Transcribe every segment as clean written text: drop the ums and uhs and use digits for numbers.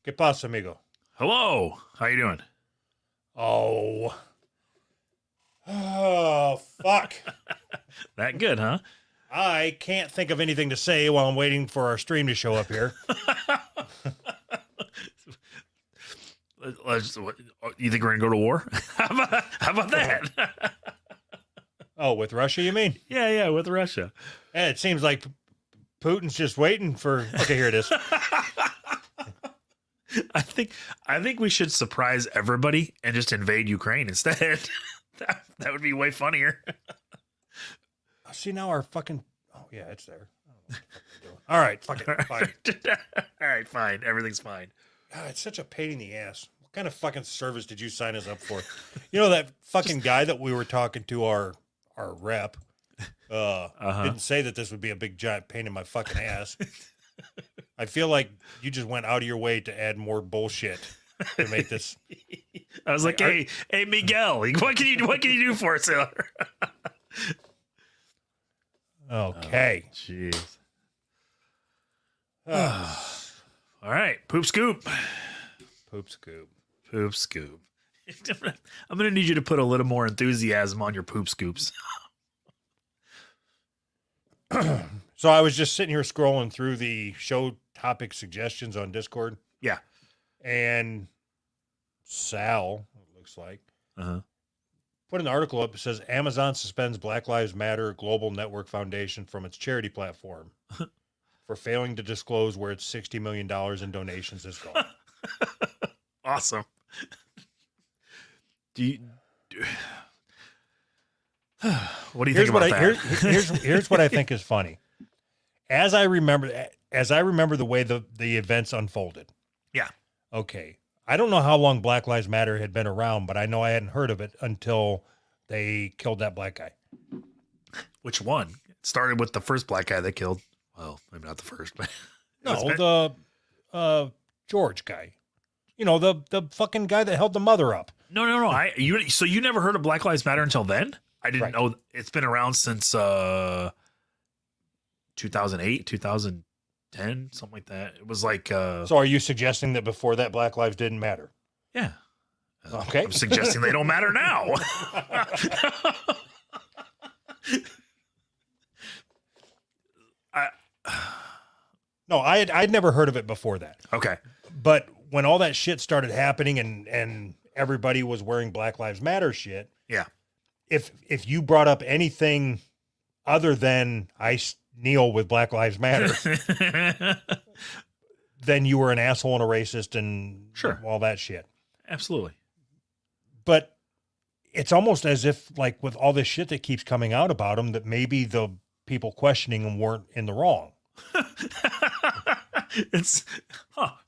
¿Qué pasa, amigo? Hello. How you doing? Oh. Oh, fuck. That good, huh? I can't think of anything to say while I'm waiting for our stream to show up here. You think we're gonna go to war? How about that? Oh, with Russia, you mean? yeah, with Russia. It seems like Putin's just waiting for. Okay, here it is. I think we should surprise everybody and just invade Ukraine instead. that would be way funnier. See, now our fucking. Oh, yeah, it's there. I don't know what the fuck we're doing. All right, fuck it. Fine. All right, fine. Everything's fine. God, it's such a pain in the ass. What kind of fucking service did you sign us up for? You know, that fucking guy that we were talking to, our rep, didn't say that this would be a big giant pain in my fucking ass. I feel like you just went out of your way to add more bullshit to make this. I was like, hey, Miguel, what can you do for us? Okay. Jeez. All right, poop scoop. Poop scoop. Poop scoop. I'm gonna need you to put a little more enthusiasm on your poop scoops. So I was just sitting here scrolling through the show topic suggestions on Discord. Yeah. And Sal, it looks like, Uh-huh. put an article up that says Amazon suspends Black Lives Matter Global Network Foundation from its charity platform for failing to disclose where its $60 million in donations has gone. Awesome. What do you think about that? Here's what I think is funny. As I remember the way the events unfolded. Yeah. Okay. I don't know how long Black Lives Matter had been around, but I know I hadn't heard of it until they killed that black guy. Which one? It started with the first black guy they killed. Well, maybe not the first, but No, the George guy. You know, the fucking guy that held the mother up. No. So you never heard of Black Lives Matter until then? I didn't know it's been around since 2008, 2010, something like that. It was like So are you suggesting that before that Black Lives didn't matter? yeah. Okay. I'm suggesting they don't matter now. No, I'd never heard of it before that. Okay. But when all that shit started happening and everybody was wearing Black Lives Matter shit, Yeah. if you brought up anything other than I kneel with Black Lives Matter, then you were an asshole and a racist and Sure. all that shit. Absolutely. But it's almost as if, like, with all this shit that keeps coming out about him, that maybe the people questioning him weren't in the wrong. It's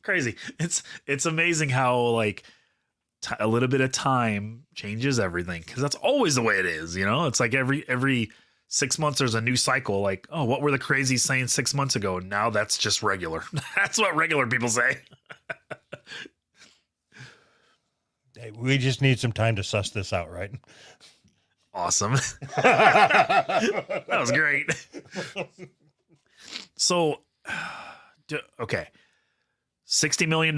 crazy. It's amazing how like a little bit of time changes everything, because that's always the way it is. You know, it's like every 6 months there's a new cycle. Like, oh, what were the crazies saying 6 months ago? Now that's just regular. That's what regular people say. Hey, we just need some time to suss this out, right? Awesome. That was great. So, okay, $60 million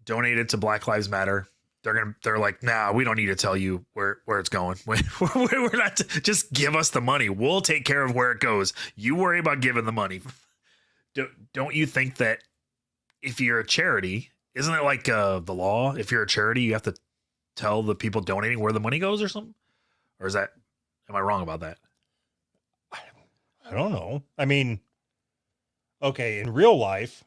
donated to Black Lives Matter. They're like, nah, we don't need to tell you where it's going. We're not. Just give us the money. We'll take care of where it goes. You worry about giving the money. Don't you think that if you're a charity, isn't it like the law? If you're a charity, you have to tell the people donating where the money goes or something? Or am I wrong about that? I don't know. I mean, okay, in real life,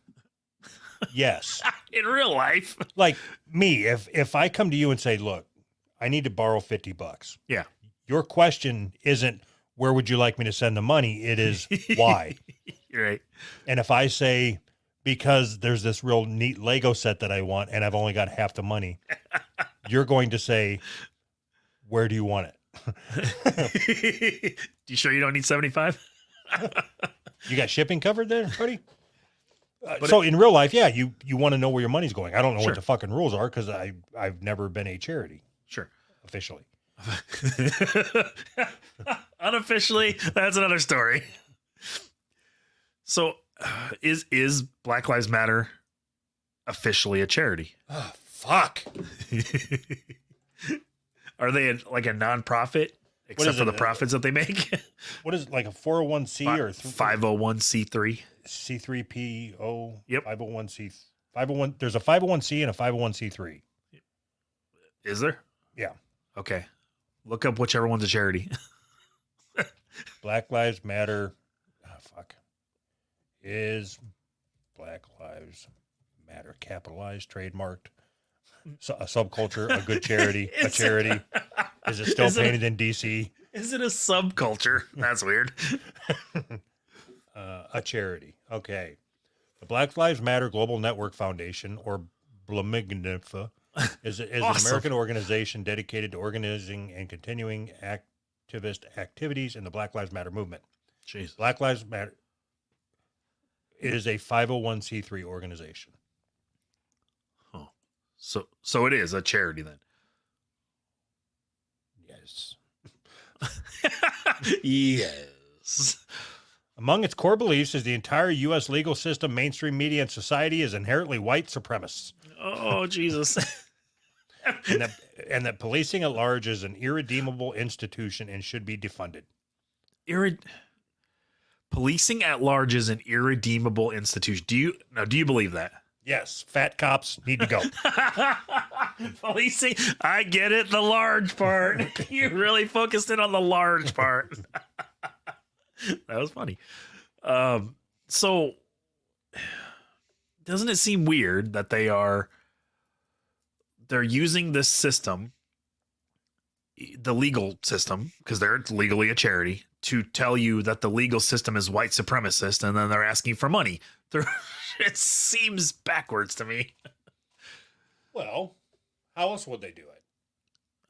yes. In real life. Like me, if I come to you and say, look, I need to borrow $50. Yeah. Your question isn't, where would you like me to send the money? It is, why? You're right. And if I say, because there's this real neat Lego set that I want and I've only got half the money, you're going to say, where do you want it? You sure you don't need 75? You got shipping covered there, buddy? So in real life, yeah, you want to know where your money's going. I don't know Sure. what the fucking rules are because I've never been a charity Sure. officially. Unofficially, that's another story. So is Black Lives Matter officially a charity. Oh, fuck. Are they like a nonprofit except for the profits that they make? What is it, like a 401c or 501c3? C3PO? Yep. 501. There's a 501c and a 501c3. Is there? Yeah. Okay. Look up whichever one's a charity. Black Lives Matter. Oh, fuck. Is Black Lives Matter capitalized, trademarked? So, a subculture, a good charity, a charity. Is it still painted in DC? Is it a subculture? That's weird. A charity. Okay. The Black Lives Matter Global Network Foundation, or BLMNFA, is Awesome. an American organization dedicated to organizing and continuing activist activities in the Black Lives Matter movement. Jeez. Black Lives Matter. It is a 501c3 organization. Oh. So it is a charity then. Yes. Yes. Among its core beliefs is the entire U.S. legal system, mainstream media, and society is inherently white supremacists. Oh, Jesus. and that policing at large is an irredeemable institution and should be defunded. Policing at large is an irredeemable institution. Do you believe that? Yes, fat cops need to go. Policing, I get it, the large part. You really focused in on the large part. That was funny. So doesn't it seem weird that they're using this system, the legal system, because they're legally a charity, to tell you that the legal system is white supremacist, and then they're asking for money? It seems backwards to me. Well, how else would they do it?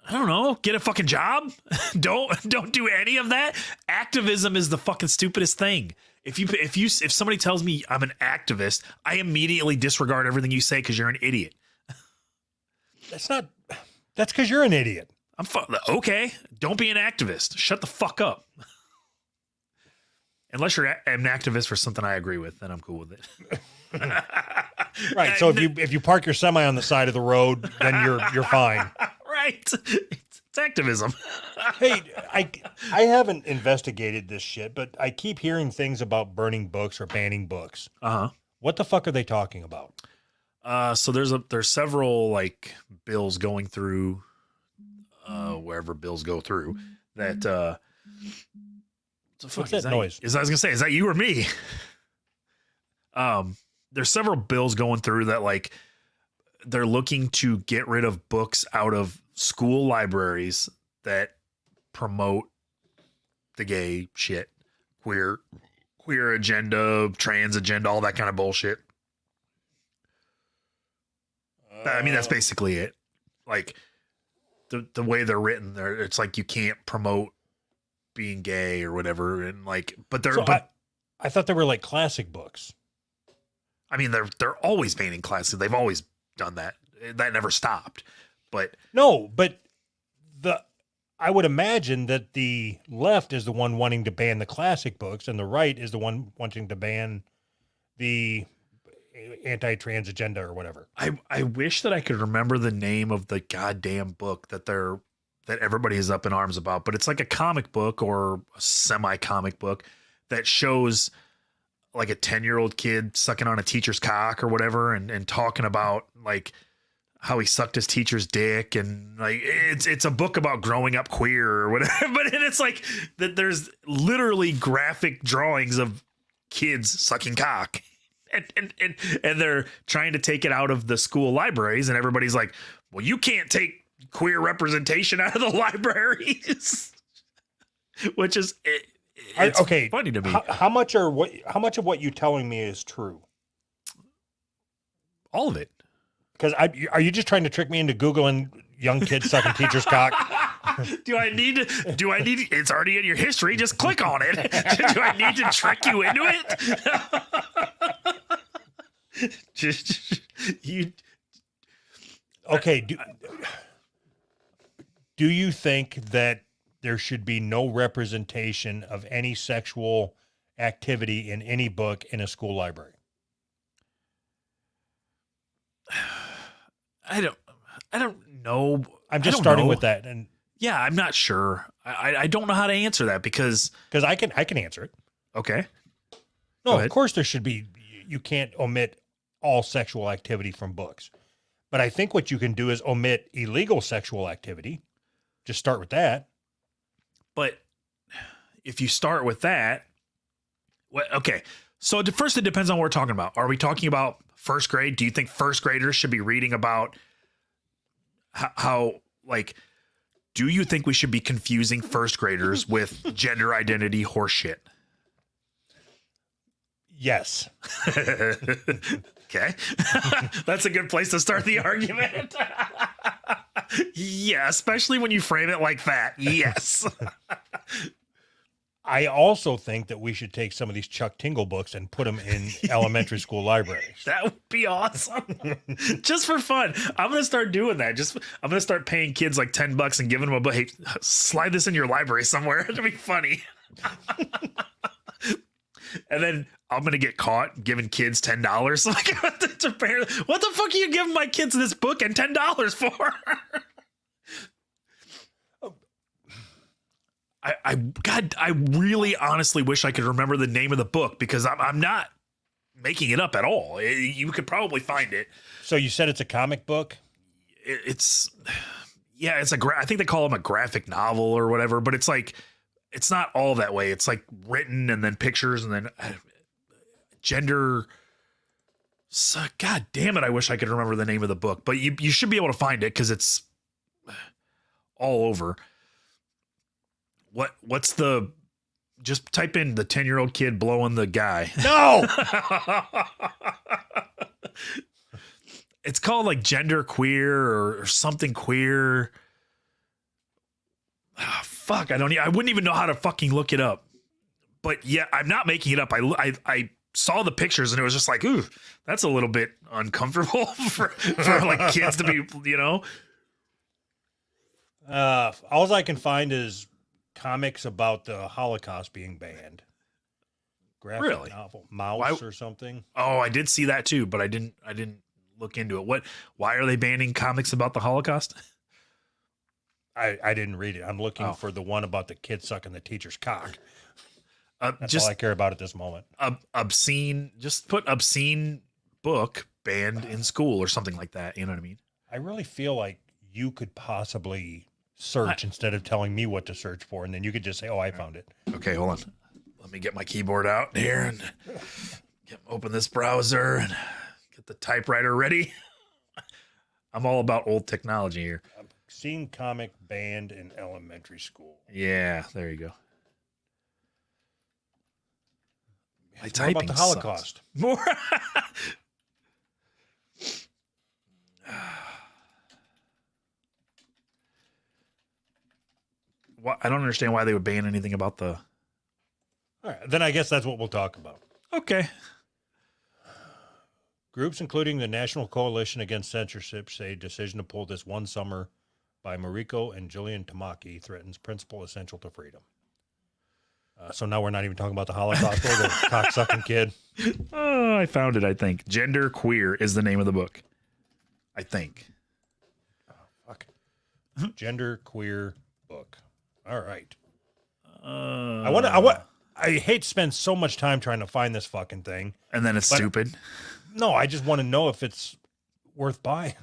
I don't know. Get a fucking job. Don't do any of that. Activism is the fucking stupidest thing. If somebody tells me I'm an activist, I immediately disregard everything you say because you're an idiot. That's because you're an idiot. Okay. Don't be an activist. Shut the fuck up. Unless you're an activist for something I agree with, then I'm cool with it. Right. So if you park your semi on the side of the road, then you're fine. Right. It's activism. Hey, I haven't investigated this shit, but I keep hearing things about burning books or banning books. Uh-huh. What the fuck are they talking about? So there's several like bills going through wherever bills go through that What's that noise? I was gonna say, is that you or me? There's several bills going through that like they're looking to get rid of books out of school libraries that promote the gay shit, queer agenda, trans agenda, all that kind of bullshit. I mean, that's basically it. Like the way they're written, it's like you can't promote being gay or whatever, and like, but I thought they were like classic books. I mean, they're always banning classics. They've always done that. That never stopped. But no, but I would imagine that the left is the one wanting to ban the classic books, and the right is the one wanting to ban the anti-trans agenda or whatever. I wish that I could remember the name of the goddamn book that everybody is up in arms about, but it's like a comic book or a semi-comic book that shows like a 10-year-old kid sucking on a teacher's cock or whatever, and talking about like how he sucked his teacher's dick, and like it's a book about growing up queer or whatever. But it's like that there's literally graphic drawings of kids sucking cock. And they're trying to take it out of the school libraries, and everybody's like, well, you can't take queer representation out of the libraries. Which is it's okay. Funny to me. How much of what you're telling me is true? All of it. Because are you just trying to trick me into Googling young kids sucking teacher's cock? Do I need to? It's already in your history. Just click on it. Do I need to trick you into it? Okay. Do you think that there should be no representation of any sexual activity in any book in a school library? I don't know. I'm just starting with that, and yeah, I'm not sure. I don't know how to answer that because I can answer it. Okay. No, of course there should be. You can't omit all sexual activity from books, but I think what you can do is omit illegal sexual activity. Just start with that. But if you start with that, okay. So first, it depends on what we're talking about. Are we talking about first grade? Do you think first graders should be reading about how like? Do you think we should be confusing first graders with gender identity horseshit? Yes. Okay. That's a good place to start the argument. Yeah, especially when you frame it like that. Yes. I also think that we should take some of these Chuck Tingle books and put them in elementary school libraries. That would be awesome. Just for fun. I'm going to start doing that. I'm going to start paying kids like $10 and giving them a book. Hey, slide this in your library somewhere. It'll be funny. And then I'm going to get caught giving kids $10. Like, what the fuck are you giving my kids this book and $10 for? I really honestly wish I could remember the name of the book because I'm not making it up at all. You could probably find it. So you said it's a comic book? It's I think they call them a graphic novel or whatever, but it's like, it's not all that way. It's like written and then pictures and then gender. So, God damn it. I wish I could remember the name of the book, but you should be able to find it because it's all over. What's the, just type in the 10-year-old kid blowing the guy. No. It's called like gender queer or something queer. Oh, fuck. I wouldn't even know how to fucking look it up, but yeah, I'm not making it up. I saw the pictures and it was just like, ooh, that's a little bit uncomfortable for like kids to be, you know? All I can find is comics about the Holocaust being banned. Graphic novel, Mouse or something. Oh, I did see that too, but I didn't look into it. Why are they banning comics about the Holocaust? I didn't read it. I'm looking for the one about the kid sucking the teacher's cock. That's just all I care about at this moment. Obscene. Just put obscene book banned in school or something like that. You know what I mean? I really feel like you could possibly search instead of telling me what to search for, and then you could just say, "Oh, I found it." Okay, hold on. Let me get my keyboard out here and open this browser and get the typewriter ready. I'm all about old technology here. Obscene comic banned in elementary school. Yeah, there you go. My typing about the Holocaust. More. I don't understand why they would ban anything about the. All right, then I guess that's what we'll talk about. Okay. Groups including the National Coalition Against Censorship say decision to pull this one summer by Mariko and Julian Tamaki threatens principle essential to freedom. So now we're not even talking about the Holocaust or the cocksucking kid. Oh, I found it, I think. Gender Queer is the name of the book. I think. Oh, fuck. Gender Queer book. All right. I hate to spend so much time trying to find this fucking thing. And then it's stupid. No, I just want to know if it's worth buying.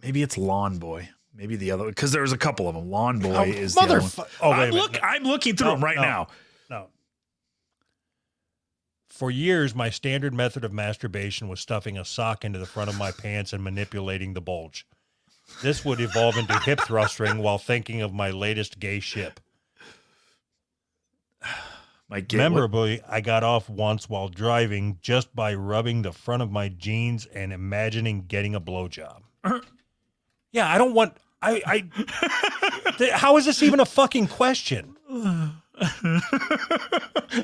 Maybe it's Lawn Boy. Maybe the other, because there was a couple of them. Lawn Boy is the other one. I'm looking through them right now. No. For years, my standard method of masturbation was stuffing a sock into the front of my pants and manipulating the bulge. This would evolve into hip thrusting while thinking of my latest gay ship. Memorably, I got off once while driving just by rubbing the front of my jeans and imagining getting a blowjob. Yeah, I don't want... how is this even a fucking question?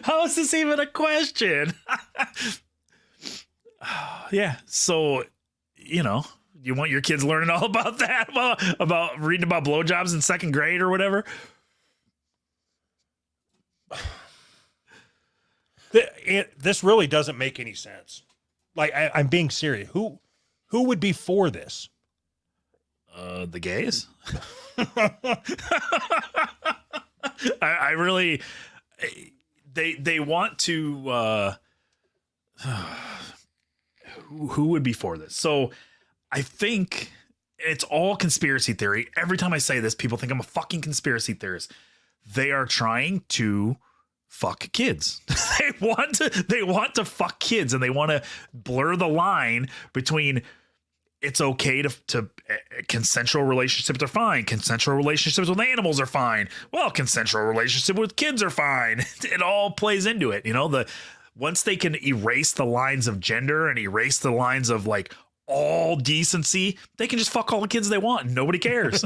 How is this even a question? Yeah, so, you know, you want your kids learning all about that? About reading about blowjobs in second grade or whatever? This really doesn't make any sense. Like, I'm being serious. Who Who would be for this? The gays. I really, they want to, who would be for this? So I think it's all conspiracy theory. Every time I say this, people think I'm a fucking conspiracy theorist. They are trying to fuck kids. they want to fuck kids, and they want to blur the line between it's okay to consensual relationships are fine. Consensual relationships with animals are fine. Well, consensual relationship with kids are fine. It all plays into it. Once they can erase the lines of gender and erase the lines of like all decency, they can just fuck all the kids they want and nobody cares.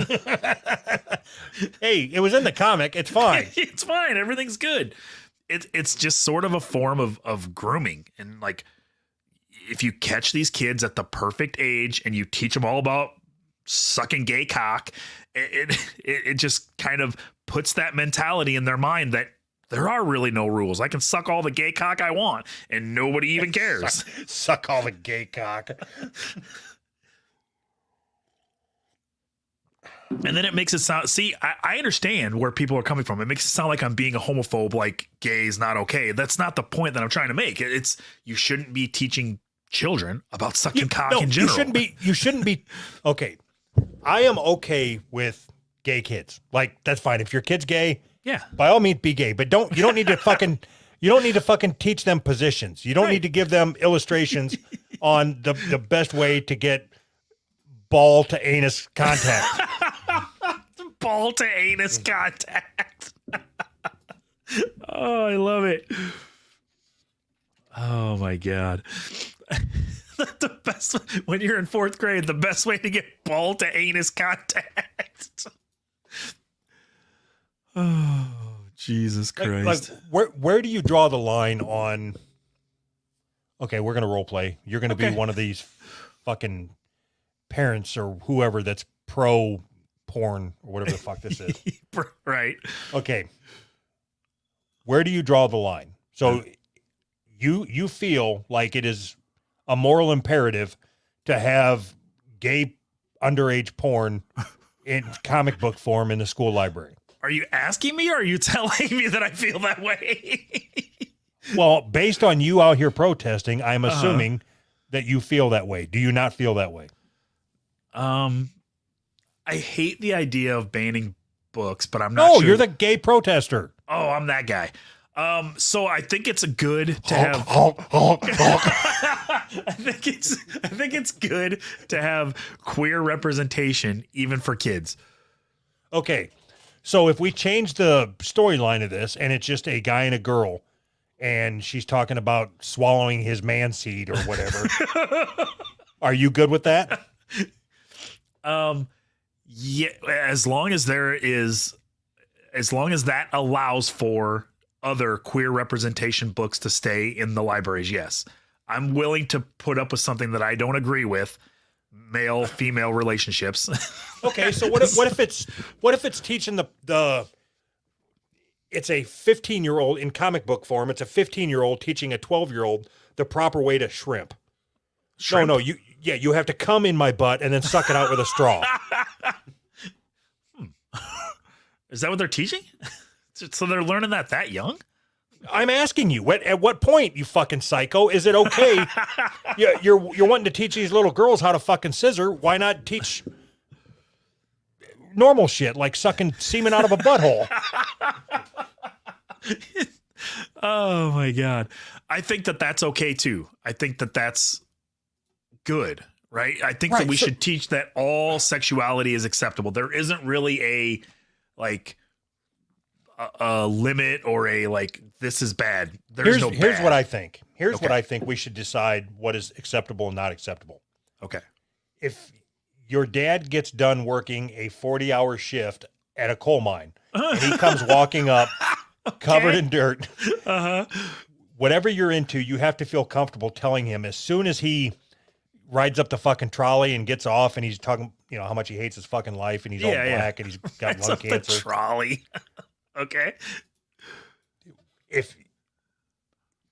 Hey, it was in the comic. It's fine. It's fine. Everything's good. It's just sort of a form of grooming. And like, if you catch these kids at the perfect age and you teach them all about sucking gay cock, it just kind of puts that mentality in their mind that there are really no rules. I can suck all the gay cock I want and nobody even cares. Suck all the gay cock. And then it makes it sound, see, I understand where people are coming from. It makes it sound like I'm being a homophobe, like gay is not okay. That's not the point that I'm trying to make. It's you shouldn't be teaching children about sucking cock in general. You shouldn't be. Okay. I am okay with gay kids. Like, that's fine. If your kid's gay, yeah, by all means be gay, but you don't need to fucking teach them positions. You don't need to give them illustrations on the best way to get ball to anus contact. Ball to anus contact. Oh, I love it. Oh my God. The best, when you're in fourth grade, the best way to get ball to anus contact. Oh, Jesus Christ. Like where do you draw the line on, okay, we're going to role play. You're going to be one of these fucking parents or whoever that's pro porn or whatever the fuck this is. Right. Okay. Where do you draw the line? So you feel like it is a moral imperative to have gay underage porn in comic book form in the school library. Are you asking me or are you telling me that I feel that way? Well, based on you out here protesting, I'm assuming that you feel that way. Do you not feel that way? I hate the idea of banning books, but I'm not sure. You're the gay protester. Oh, I'm that guy. So I think it's good to have. I think it's good to have queer representation, even for kids. Okay, so if we change the storyline of this, and it's just a guy and a girl, and she's talking about swallowing his man seed or whatever, are you good with that? Yeah, as long as that allows for other queer representation books to stay in the libraries, yes. I'm willing to put up with something that I don't agree with, male-female relationships. Okay, so what if it's teaching the it's a 15-year-old in comic book form, it's a 15-year-old teaching a 12-year-old the proper way to shrimp. No, you have to come in my butt and then suck it out with a straw. Is that what they're teaching? So they're learning that young? I'm asking you, at what point, you fucking psycho, is it okay? You're wanting to teach these little girls how to fucking scissor. Why not teach normal shit like sucking semen out of a butthole? Oh my God. I think that's okay too. I think that's good, right? I think that we should teach that all sexuality is acceptable. There isn't really a limit or a this is bad. Here's what I think. Here's what I think we should decide what is acceptable and not acceptable. Okay. If your dad gets done working a 40-hour shift at a coal mine and he comes walking up covered in dirt, whatever you're into, you have to feel comfortable telling him as soon as he rides up the fucking trolley and gets off and he's talking, how much he hates his fucking life and he's all black and he's got lung cancer. The trolley. Okay. If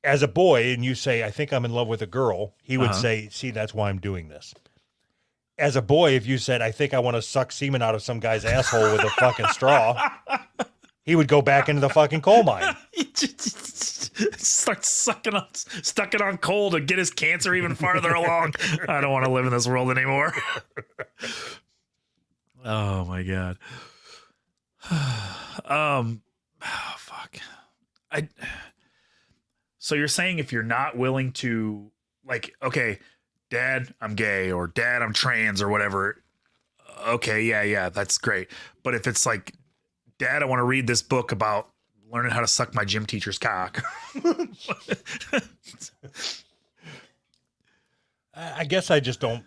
as a boy and you say, I think I'm in love with a girl, he would say, see, that's why I'm doing this. as a boy, if you said, I think I want to suck semen out of some guy's asshole with a fucking straw, he would go back into the fucking coal mine. Start stuck it on coal to get his cancer even farther along. I don't want to live in this world anymore. Oh my God. Oh, fuck. So you're saying if you're not willing to, like, okay, Dad, I'm gay, or Dad, I'm trans, or whatever. Okay, yeah, that's great. But if it's like, Dad, I want to read this book about learning how to suck my gym teacher's cock. I guess I just don't.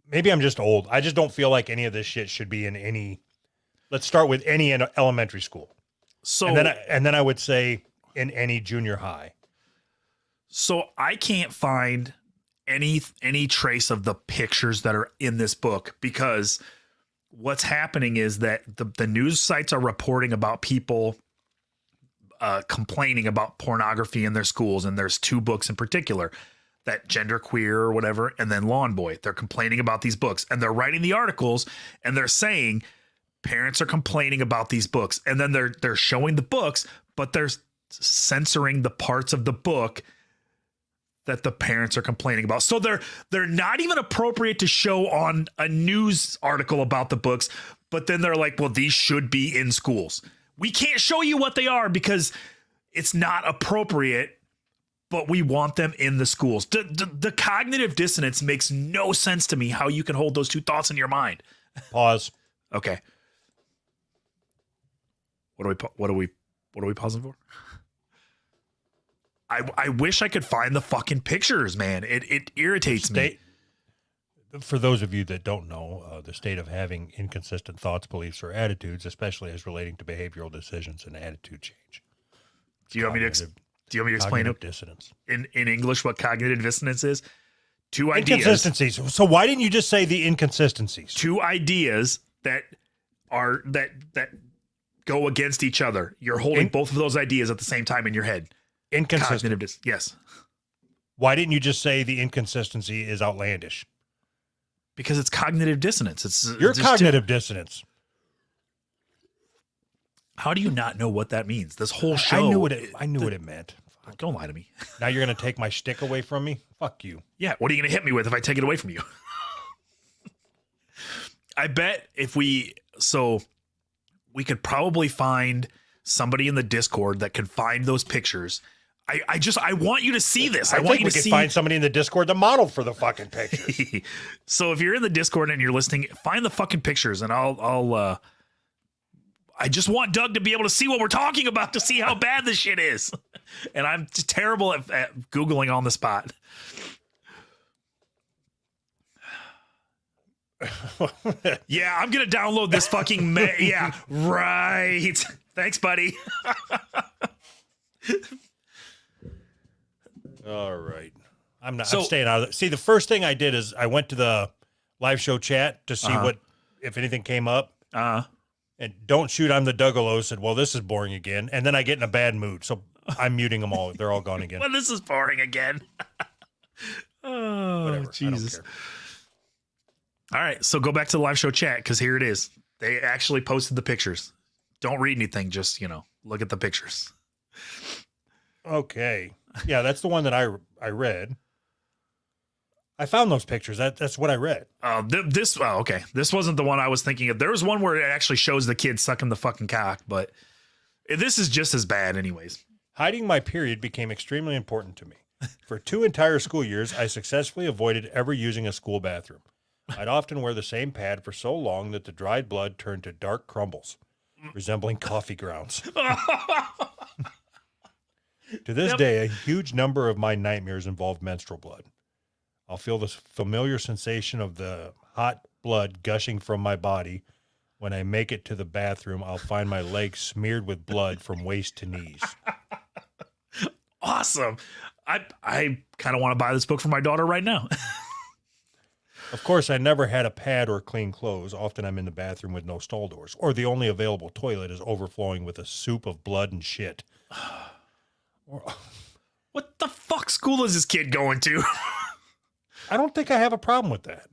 Maybe I'm just old. I just don't feel like any of this shit should be in any. Let's start with any in elementary school. So and then I would say in any junior high. So I can't find any trace of the pictures that are in this book, because what's happening is that the news sites are reporting about people complaining about pornography in their schools. And there's two books in particular, that Gender Queer or whatever, and then Lawn Boy. They're complaining about these books, and they're writing the articles, and they're saying parents are complaining about these books. And then they're showing the books, but they're censoring the parts of the book that the parents are complaining about. So they're not even appropriate to show on a news article about the books, but then they're like, well, these should be in schools. We can't show you what they are because it's not appropriate, but we want them in the schools. The cognitive dissonance makes no sense to me, how you can hold those two thoughts in your mind. Pause. Okay. What are we pausing for? I wish I could find the fucking pictures, man. It irritates me. For those of you that don't know, the state of having inconsistent thoughts, beliefs, or attitudes, especially as relating to behavioral decisions and attitude change. Do you want me to explain it dissonance in English what cognitive dissonance is? Two ideas. Inconsistencies. So why didn't you just say the inconsistencies? Two ideas that go against each other. You're holding both of those ideas at the same time in your head. Inconsistent. Yes. Why didn't you just say the inconsistency is outlandish? Because it's cognitive dissonance. It's your cognitive dissonance. How do you not know what that means? This whole show. I knew what it meant. Don't lie to me. Now you're going to take my shtick away from me? Fuck you. Yeah. What are you going to hit me with if I take it away from you? I bet we could probably find somebody in the Discord that can find those pictures. I want you to see this. I want you to find somebody in the Discord that modeled for the fucking pictures. So if you're in the Discord and you're listening, find the fucking pictures, and I just want Doug to be able to see what we're talking about, to see how bad this shit is. And I'm just terrible at Googling on the spot. Yeah, I'm going to download this fucking yeah, right. Thanks, buddy. All right. I'm staying out of it. See, the first thing I did is I went to the live show chat to see if anything came up. And Don't Shoot, I'm the Dougalo said, well, this is boring again. And then I get in a bad mood. So I'm muting them all. They're all gone again. Well, this is boring again. Oh, whatever. Jesus. All right. So go back to the live show chat, because here it is. They actually posted the pictures. Don't read anything. Just, look at the pictures. Okay. Yeah, that's the one that I read. I found those pictures. That's what I read. Okay. This wasn't the one I was thinking of. There was one where it actually shows the kid sucking the fucking cock, but this is just as bad anyways. Hiding my period became extremely important to me. For 2 entire school years, I successfully avoided ever using a school bathroom. I'd often wear the same pad for so long that the dried blood turned to dark crumbles, resembling coffee grounds. To this day, a huge number of my nightmares involve menstrual blood. I'll feel this familiar sensation of the hot blood gushing from my body. When I make it to the bathroom, I'll find my legs smeared with blood from waist to knees. Awesome. I kind of want to buy this book for my daughter right now. Of course, I never had a pad or clean clothes. Often I'm in the bathroom with no stall doors, or the only available toilet is overflowing with a soup of blood and shit. What the fuck school is this kid going to? I don't think I have a problem with that.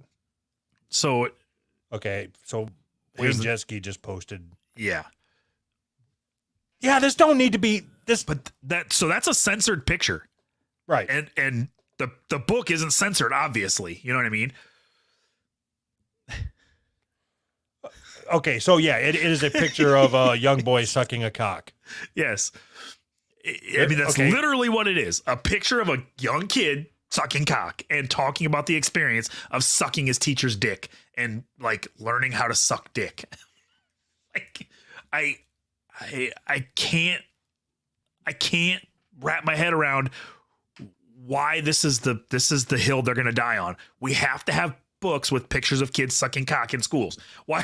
So Okay, so Wayne Here's the- Jeske just posted. yeah, Yeah, this don't need to be this. but that's a censored picture, Right. and the book isn't censored, obviously. You know what I mean? Okay, so yeah, it is a picture of a young boy sucking a cock. Yes. I mean, that's Okay. literally what it is. A picture of a young kid sucking cock and talking about the experience of sucking his teacher's dick and like learning how to suck dick. Like I can't wrap my head around why this is the hill they're going to die on. We have to have books with pictures of kids sucking cock in schools. Why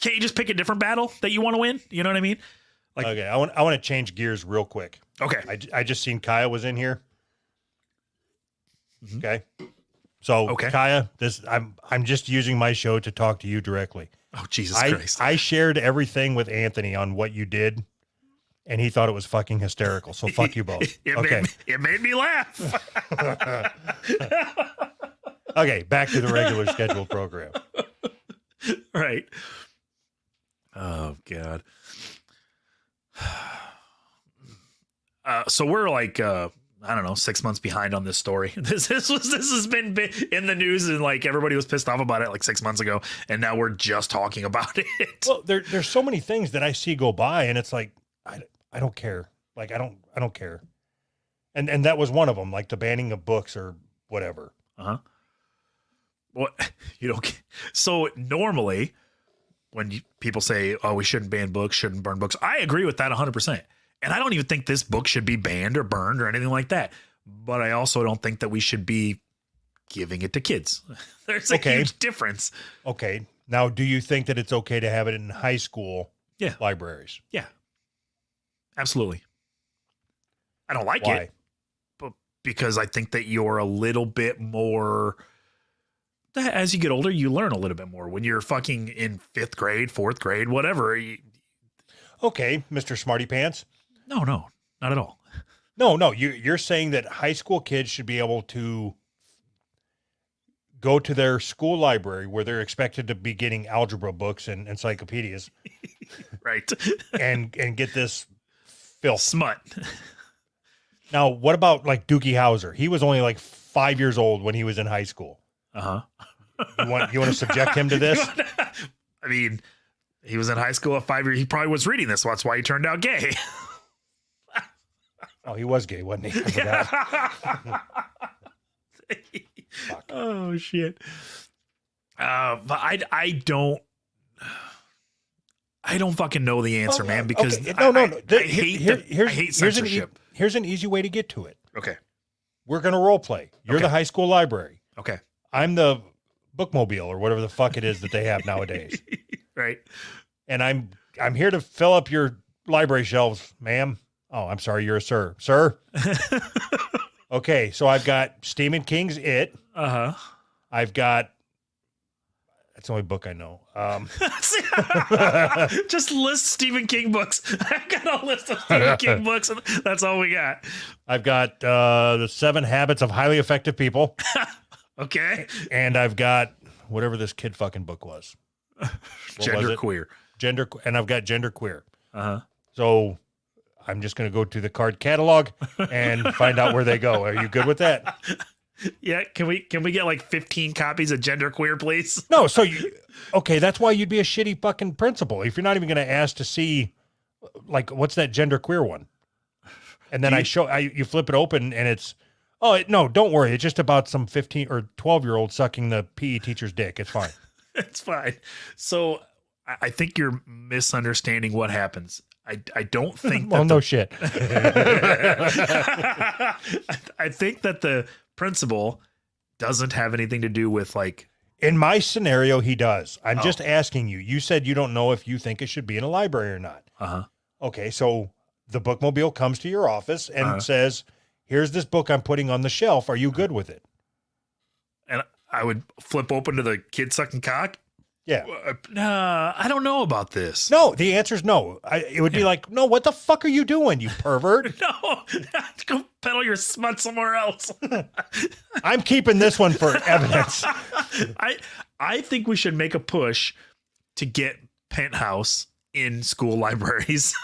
can't you just pick a different battle that you want to win? You know what I mean? Like- Okay, I want to change gears real quick. Okay. I just seen Kaya was in here. Mhm. Okay. So Okay. Kaya, I'm just using my show to talk to you directly. Oh, Jesus Christ. I shared everything with Anthony on what you did, and he thought it was fucking hysterical. So fuck you both. Okay. It made me laugh. Okay, back to the regular scheduled program. Right. Oh God. So we're like I don't know, 6 months behind on this story. This has been in the news and like everybody was pissed off about it like 6 months ago, and now we're just talking about it. Well, there's so many things that I see go by, and it's like I don't care. Like I don't care. And that was one of them, like the banning of books or whatever. Uh-huh. What you don't. So normally, when people say, "Oh, we shouldn't ban books, shouldn't burn books," I agree with that 100%. And I don't even think this book should be banned or burned or anything like that. But I also don't think that we should be giving it to kids. There's a Okay. huge difference. Okay. Now, do you think that it's okay to have it in high school Yeah. libraries? Yeah, absolutely. I don't like Why? it, but because I think that you're a little bit more. As you get older, you learn a little bit more. When you're fucking in 5th grade, 4th grade, whatever. Okay, Mr. Smarty Pants. No, not at all. No, you're saying that high school kids should be able to go to their school library where they're expected to be getting algebra books and encyclopedias Right. and get this filth. Smut. Now, what about like Doogie Howser? He was only like 5 years old when he was in high school. Uh-huh. You want to subject him to this? I mean, he was in high school at 5 years. He probably was reading this. That's why he turned out gay. Oh, he was gay, wasn't he? I forgot. Fuck. Oh shit. But I don't fucking know the answer, Oh, man, because okay. I Here's hate censorship. Here's an easy way to get to it. Okay. We're gonna role play. You're Okay. the high school library. Okay. I'm the bookmobile or whatever the fuck it is that they have nowadays. Right. And I'm here to fill up your library shelves, ma'am. Oh, I'm sorry, you're a sir. Sir? Okay, so I've got Stephen King's It. Uh-huh. I've got that's the only book I know. Just list Stephen King books. I've got a list of Stephen King books, and that's all we got. I've got the 7 Habits of Highly Effective People. Okay. And I've got whatever this kid fucking book was. What was Gender it? queer. And I've got Gender Queer. Uh-huh. So I'm just going to go to the card catalog and find out where they go. Are you good with that? Yeah, can we get like 15 copies of Gender Queer, please? No, so okay, that's why you'd be a shitty fucking principal if you're not even going to ask to see, like, what's that Gender Queer one? And then you flip it open and it's, no, don't worry, it's just about some 15 or 12-year-old sucking the PE teacher's dick. It's fine. It's fine. So I think you're misunderstanding what happens. I don't think. Well, no shit. I think that the principal doesn't have anything to do with like. In my scenario, he does. I'm just asking you. You said you don't know if you think it should be in a library or not. Uh-huh. Okay, so the bookmobile comes to your office and says, here's this book I'm putting on the shelf. Are you good with it? And I would flip open to the kid sucking cock. Yeah. Nah, I don't know about this. No, the answer is no. It would be like, no, what the fuck are you doing, you pervert? No, go peddle your smut somewhere else. I'm keeping this one for evidence. I think we should make a push to get Penthouse in school libraries.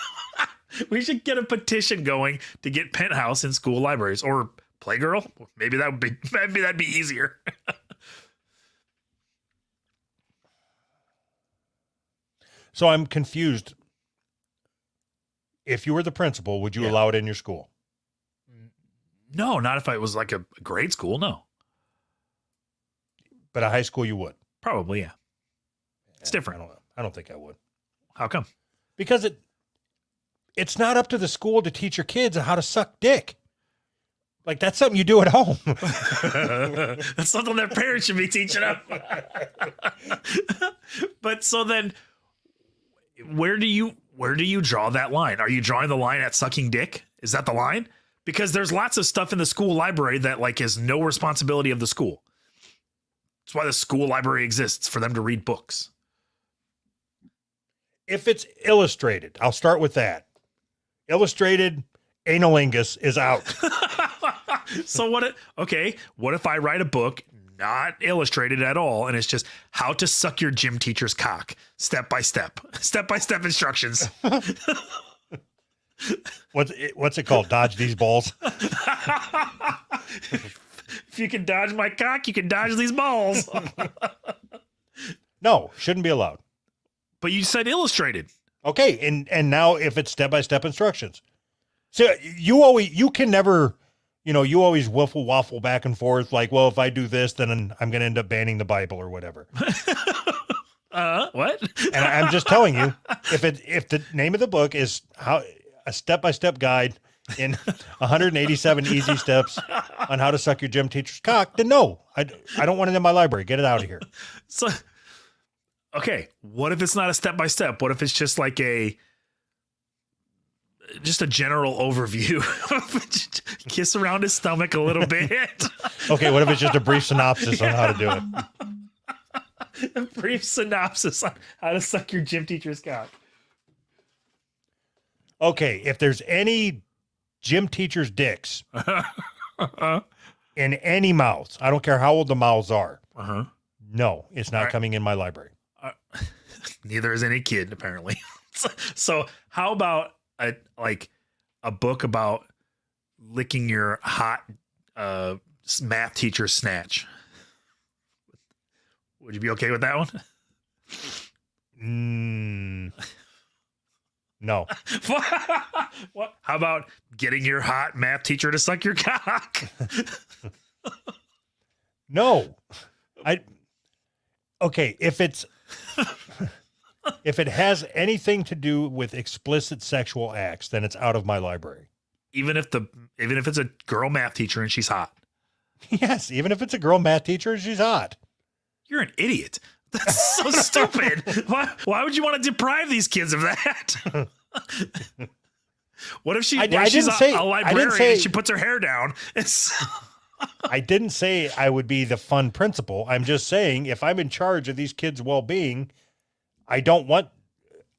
We should get a petition going to get Penthouse in school libraries, or Playgirl. Maybe that'd be easier. So I'm confused. If you were the principal, would you allow it in your school? No, not if it was like a grade school. No, But a high school, you would. probably, yeah. It's different. I don't know. I don't think I would. How come? Because it's not up to the school to teach your kids how to suck dick. Like, that's something you do at home. That's something their parents should be teaching them. But so then, where do you draw that line? Are you drawing the line at sucking dick? Is that the line? Because there's lots of stuff in the school library that like is no responsibility of the school. That's why the school library exists, for them to read books. If it's illustrated, I'll start with that. Illustrated analingus is out. So what if I write a book not illustrated at all, and it's just how to suck your gym teacher's cock, step by step instructions. What's it called? Dodge these balls. If you can dodge my cock, you can dodge these balls. No, shouldn't be allowed. But you said illustrated. Okay, and now if it's step-by-step instructions. So you can never, you always waffle back and forth like, well, if I do this, then I'm going to end up banning the Bible or whatever. What? And I'm just telling you, if the name of the book is a step-by-step guide in 187 easy steps on how to suck your gym teacher's cock, then no, I don't want it in my library. Get it out of here. So, okay, what if it's not a step-by-step? What if it's just like a general overview? Kiss around his stomach a little bit. Okay, what if it's just a brief synopsis on how to do it? A brief synopsis on how to suck your gym teacher's cock. Okay, if there's any gym teachers' dicks in any mouths, I don't care how old the mouths are. No, it's not coming in my library. Neither is any kid, apparently. So how about a book about licking your hot math teacher's snatch? Would you be okay with that one? No. What? How about getting your hot math teacher to suck your cock? No. Okay, if it has anything to do with explicit sexual acts, then it's out of my library. Even if it's a girl math teacher and she's hot. Yes, even if it's a girl math teacher and she's hot. You're an idiot. That's so stupid. Why would you want to deprive these kids of that? What if she's a librarian and she puts her hair down? I didn't say I would be the fun principal. I'm just saying if I'm in charge of these kids' well-being, I don't want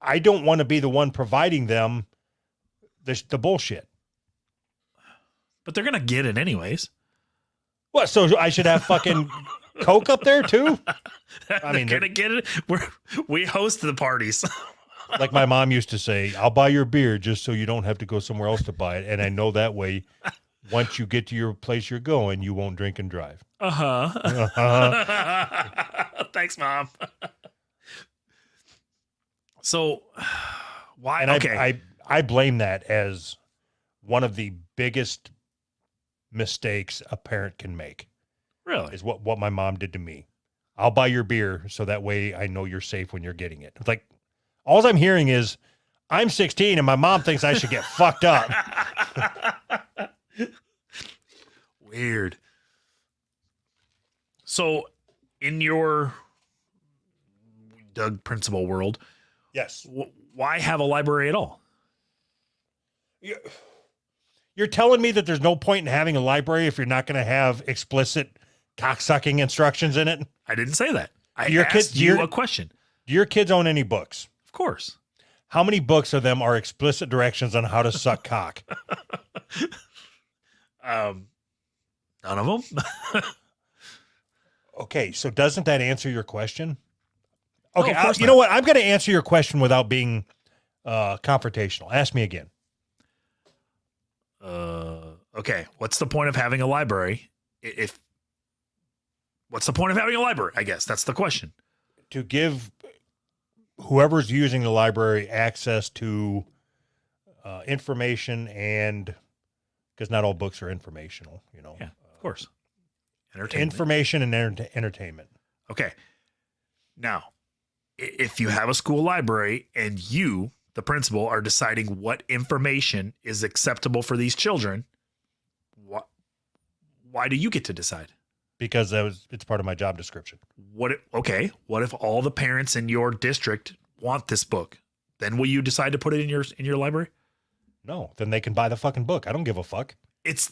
to be the one providing them the bullshit. But they're gonna get it anyways. What? So I should have fucking Coke up there too? I mean, they're gonna get it. We host the parties. Like my mom used to say, I'll buy your beer just so you don't have to go somewhere else to buy it. And I know that way, once you get to your place you're going, you won't drink and drive. Thanks, Mom. So why? And I blame that as one of the biggest mistakes a parent can make. Really? Is what my mom did to me. I'll buy your beer so that way I know you're safe when you're getting it. It's like, all I'm hearing is, I'm 16 and my mom thinks I should get fucked up. Weird. So, in your Doug principal world, yes, why have a library at all? You're telling me that there's no point in having a library if you're not going to have explicit cocksucking instructions in it? I didn't say that. I your asked you a question. Do your kids own any books? Of course. How many books of them are explicit directions on how to suck cock? None of them. Okay, so doesn't that answer your question? No, Okay, of course you know what? I'm going to answer your question without being confrontational. Ask me again. Okay. What's the point of having a library? What's the point of having a library? I guess that's the question. To give whoever's using the library access to information, and because not all books are informational, Yeah, of course. Entertainment. Information and entertainment. Okay. Now, if you have a school library and you, the principal, are deciding what information is acceptable for these children, why do you get to decide? Because it's part of my job description. What if all the parents in your district want this book? Then will you decide to put it in your library? No, then they can buy the fucking book. I don't give a fuck. It's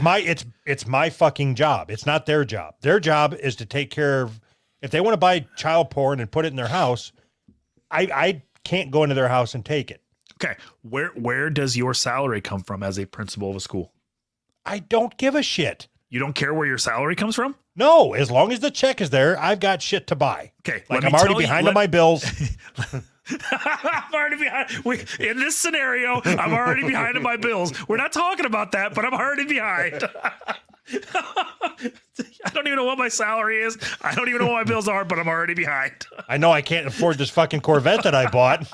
my fucking job. It's not their job. Their job is to take care of, if they want to buy child porn and put it in their house, I can't go into their house and take it. okay. Where does your salary come from as a principal of a school? I don't give a shit. You don't care where your salary comes from? No, as long as the check is there, I've got shit to buy. Okay. Like I'm already behind on my bills. I'm already behind. In this scenario, I'm already behind on my bills. We're not talking about that, but I'm already behind. I don't even know what my salary is. I don't even know what my bills are, but I'm already behind. I know I can't afford this fucking Corvette that I bought.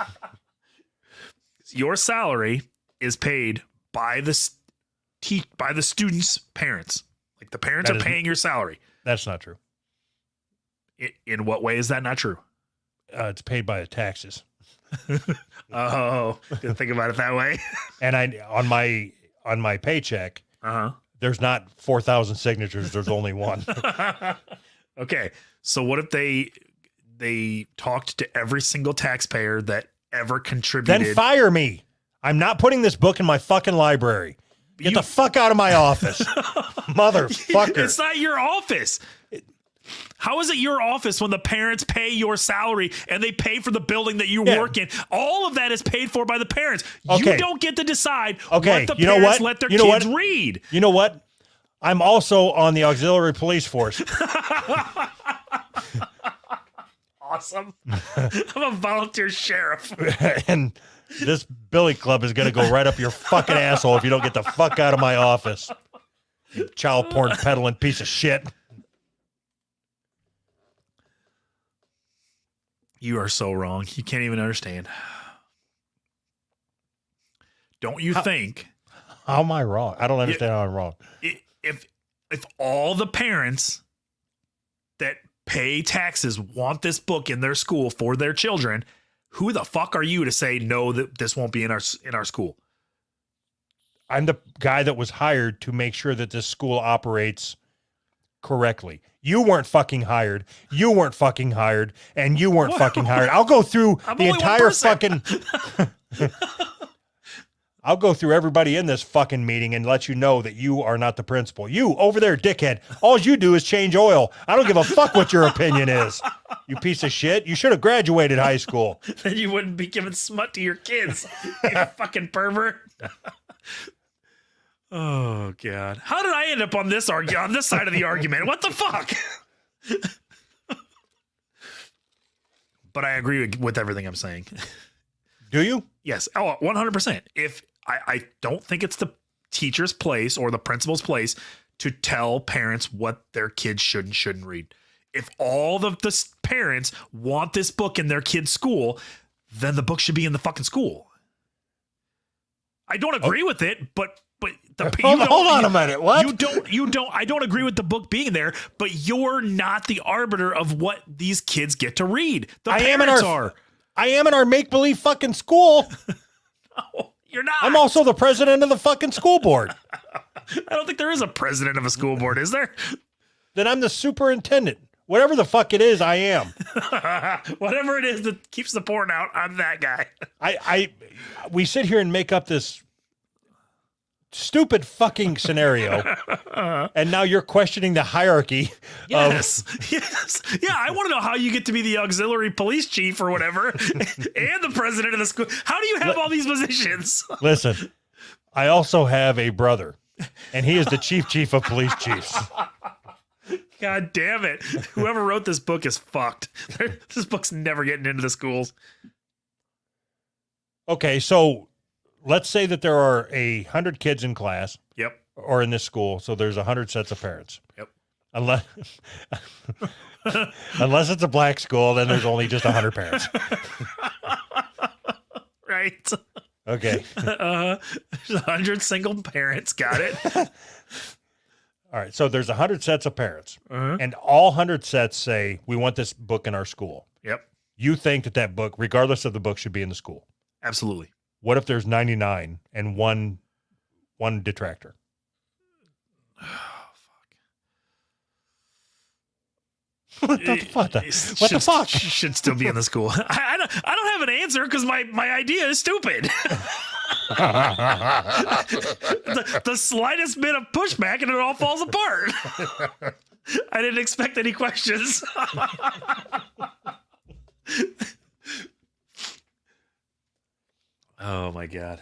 Your salary is paid by the students' parents. Like the parents are paying your salary. That's not true. In what way is that not true? It's paid by the taxes. Oh, didn't think about it that way. And on my paycheck, there's not 4,000 signatures. There's only one. Okay. So what if they talked to every single taxpayer that ever contributed? Then fire me. I'm not putting this book in my fucking library. Get the fuck out of my office. Motherfucker. It's not your office. How is it your office when the parents pay your salary and they pay for the building that you work in? All of that is paid for by the parents. Okay. You don't get to decide what the parents let their kids read. You know what? I'm also on the auxiliary police force. Awesome. I'm a volunteer sheriff. And this Billy Club is going to go right up your fucking asshole if you don't get the fuck out of my office. You child porn peddling piece of shit. You are so wrong. You can't even understand. Don't you think? How am I wrong? I don't understand how I'm wrong. If all the parents that pay taxes want this book in their school for their children, who the fuck are you to say no, that this won't be in our school? I'm the guy that was hired to make sure that this school operates correctly. You weren't fucking hired. You weren't fucking hired. And you weren't fucking hired. I'll go through the entire fucking... I'll go through everybody in this fucking meeting and let you know that you are not the principal. You over there, dickhead. All you do is change oil. I don't give a fuck what your opinion is. You piece of shit. You should have graduated high school. Then you wouldn't be giving smut to your kids. You fucking pervert. Oh God! How did I end up on this side of the argument? What the fuck? But I agree with everything I'm saying. Do you? Yes. Oh, 100%. If I don't think it's the teacher's place or the principal's place to tell parents what their kids should and shouldn't read. If all the parents want this book in their kid's school, then the book should be in the fucking school. I don't agree with it, but hold on a minute. What? I don't agree with the book being there, but you're not the arbiter of what these kids get to read. The parents are. I am in our make-believe fucking school. No, you're not. I'm also the president of the fucking school board. I don't think there is a president of a school board, is there? Then I'm the superintendent. Whatever the fuck it is, I am. Whatever it is that keeps the porn out, I'm that guy. We sit here and make up this stupid fucking scenario, and now you're questioning the hierarchy. Yes. Yeah, I want to know how you get to be the auxiliary police chief or whatever, and the president of the school. How do you have all these positions? Listen, I also have a brother, and he is the chief of police chiefs. God damn it. Whoever wrote this book is fucked. This book's never getting into the schools. Okay, so let's say that there are 100 kids in class. Yep. Or in this school, so there's 100 sets of parents. Yep. Unless it's a black school, then there's only just 100 parents. Right. Okay. 100 single parents. Got it. All right. So there's 100 sets of parents, Uh-huh. and all 100 sets say, we want this book in our school. Yep. You think that book, regardless of the book, should be in the school. Absolutely. What if there's 99 and one detractor? What the fuck? What the fuck? Should still be in the school. I don't have an answer because my idea is stupid. the slightest bit of pushback and it all falls apart. I didn't expect any questions. Oh my God.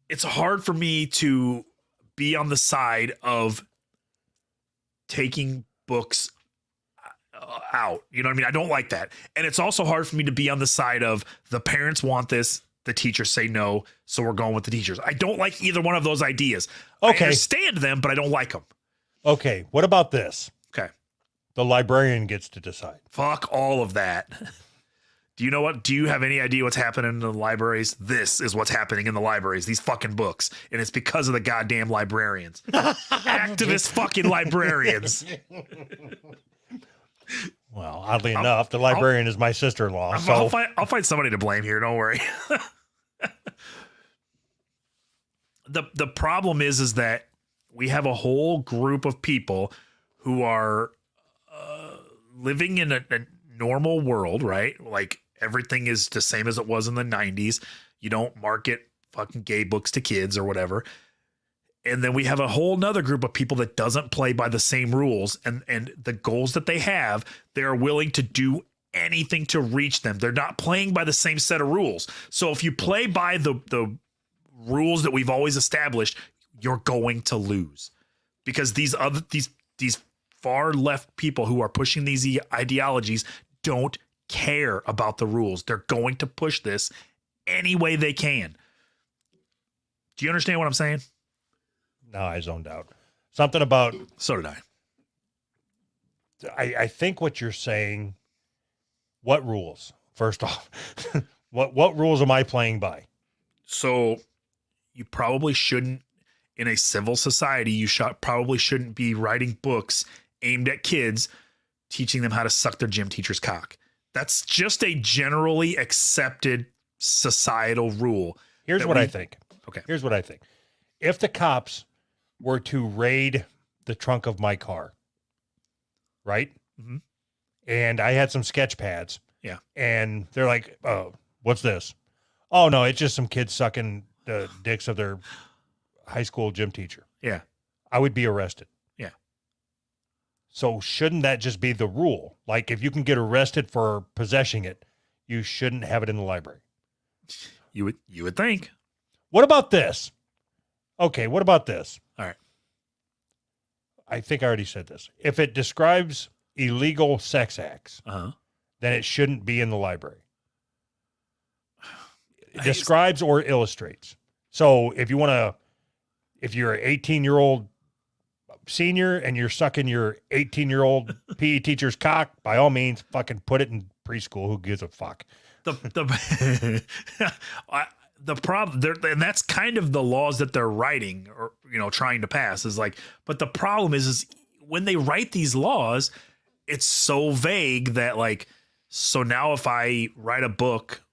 It's hard for me to be on the side of taking books out. You know what I mean? I don't like that. And it's also hard for me to be on the side of the parents want this, the teachers say no, so we're going with the teachers. I don't like either one of those ideas. Okay. I understand them, but I don't like them. Okay. What about this? Okay. The librarian gets to decide. Fuck all of that. Do you know what? Do you have any idea what's happening in the libraries? This is what's happening in the libraries, these fucking books. And it's because of the goddamn librarians. Activist fucking librarians. Well, oddly enough, the librarian is my sister-in-law. So I'll find somebody to blame here. Don't worry. The problem is that we have a whole group of people who are living in a normal world, right? Like everything is the same as it was in the 90s. You don't market fucking gay books to kids or whatever. And then we have a whole nother group of people that doesn't play by the same rules, and the goals that they have, they're willing to do anything to reach them. They're not playing by the same set of rules. So if you play by the rules that we've always established, you're going to lose, because these far left people who are pushing these ideologies don't care about the rules. They're going to push this any way they can. Do you understand what I'm saying? No, I zoned out. Something about. So did I think what you're saying. What rules? First off, what rules am I playing by? So you probably shouldn't, in a civil society, you probably shouldn't be writing books aimed at kids, teaching them how to suck their gym teacher's cock. That's just a generally accepted societal rule. Here's what I think. Okay. Here's what I think. If the cops were to raid the trunk of my car, right? Mm-hmm. And I had some sketch pads. Yeah. And they're like, oh, what's this? Oh, no, it's just some kids sucking the dicks of their high school gym teacher. Yeah. I would be arrested. Yeah. So shouldn't that just be the rule? Like, if you can get arrested for possessing it, you shouldn't have it in the library. You would think. What about this? Okay, what about this? All right. I think I already said this. If it describes illegal sex acts, then it shouldn't be in the library. It describes or illustrates. So if you're an 18-year-old senior and you're sucking your 18-year-old PE teacher's cock, by all means, fucking put it in preschool. Who gives a fuck? The problem there, and that's kind of the laws that they're writing or, trying to pass, is like, but the problem is when they write these laws, it's so vague that, like, so now if I write a book,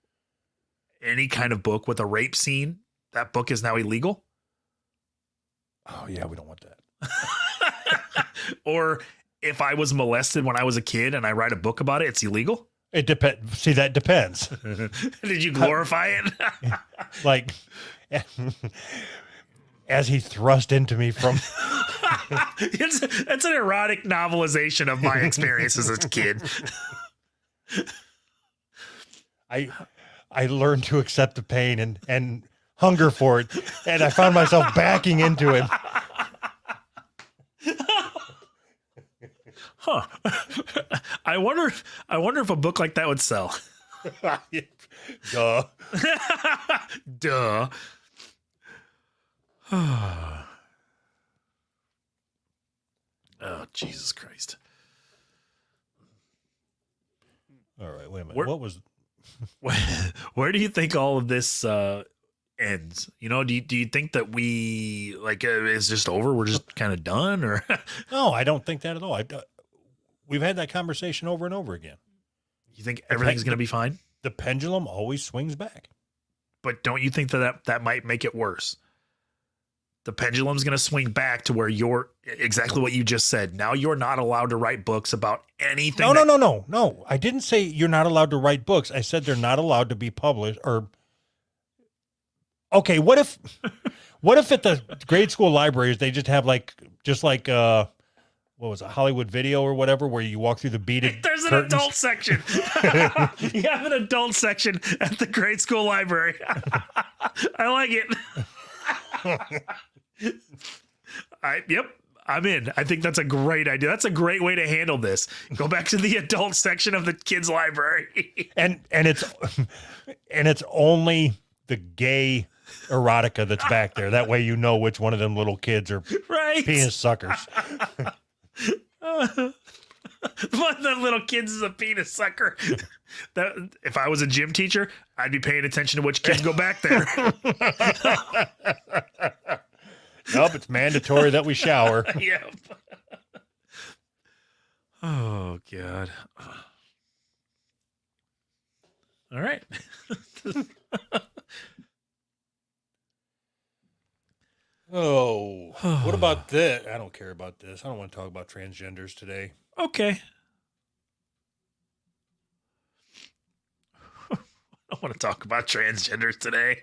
any kind of book with a rape scene, that book is now illegal. Oh yeah, we don't want that. Or if I was molested when I was a kid and I write a book about it, it's illegal. It depends. See, that depends. Did you glorify it? Like, as he thrust into me from. It's an erotic novelization of my experiences as a kid. I learned to accept the pain and hunger for it, and I found myself backing into him. Huh. I wonder if a book like that would sell. Duh. Duh. Oh, Jesus Christ. All right, wait a minute. Where- What was Where do you think all of this ends? You know, do you think that we it's just over? We're just kind of done, or No, I don't think that at all. We've had that conversation over and over again. you think everything's going to be fine? The pendulum always swings back. But don't you think that might make it worse? The pendulum's going to swing back to where you're exactly what you just said. Now you're not allowed to write books about anything. No. I didn't say you're not allowed to write books. I said they're not allowed to be published or. Okay, what if at the grade school libraries they just have what was it, Hollywood Video or whatever, where you walk through the beaded There's an curtains? adult section. You have an adult section at the grade school library. I like it. Yep, I'm in. I think that's a great idea. That's a great way to handle this. Go back to the adult section of the kids' library. and it's only the gay erotica that's back there. That way you know which one of them little kids are Right. penis suckers. One of the little kids is a penis sucker. That if I was a gym teacher, I'd be paying attention to which kids go back there. Nope, it's mandatory that we shower. Yep. Oh God. All right. Oh, what about this? I don't care about this. I don't want to talk about transgenders today. Okay. I want to talk about transgenders today.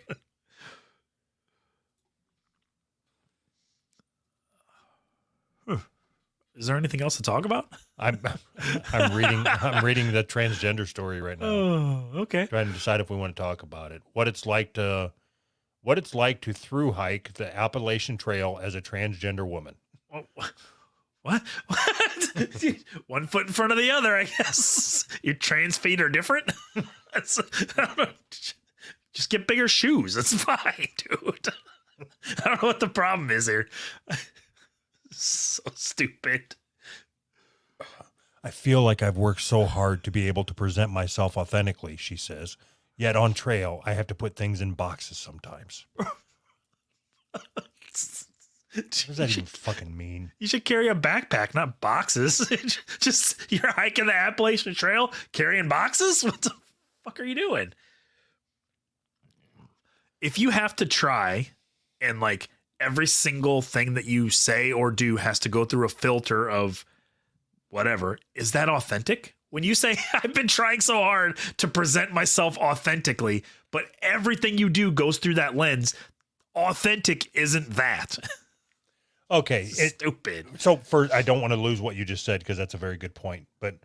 Is there anything else to talk about? I'm reading the transgender story right now. Oh, okay. Trying to decide if we want to talk about it. What it's like to through hike the Appalachian Trail as a transgender woman. What? One foot in front of the other, I guess. Your trans feet are different. I don't know. Just get bigger shoes. That's fine, dude. I don't know what the problem is here. So stupid. I feel like I've worked so hard to be able to present myself authentically, she says. Yet on trail, I have to put things in boxes sometimes. What does that even fucking mean? You should carry a backpack, not boxes. Just you're hiking the Appalachian Trail carrying boxes? What the fuck are you doing? If you have to try and like every single thing that you say or do has to go through a filter of whatever, is that authentic? When you say, I've been trying so hard to present myself authentically, but everything you do goes through that lens, authentic isn't that. Okay. Stupid. So first, I don't want to lose what you just said because that's a very good point. But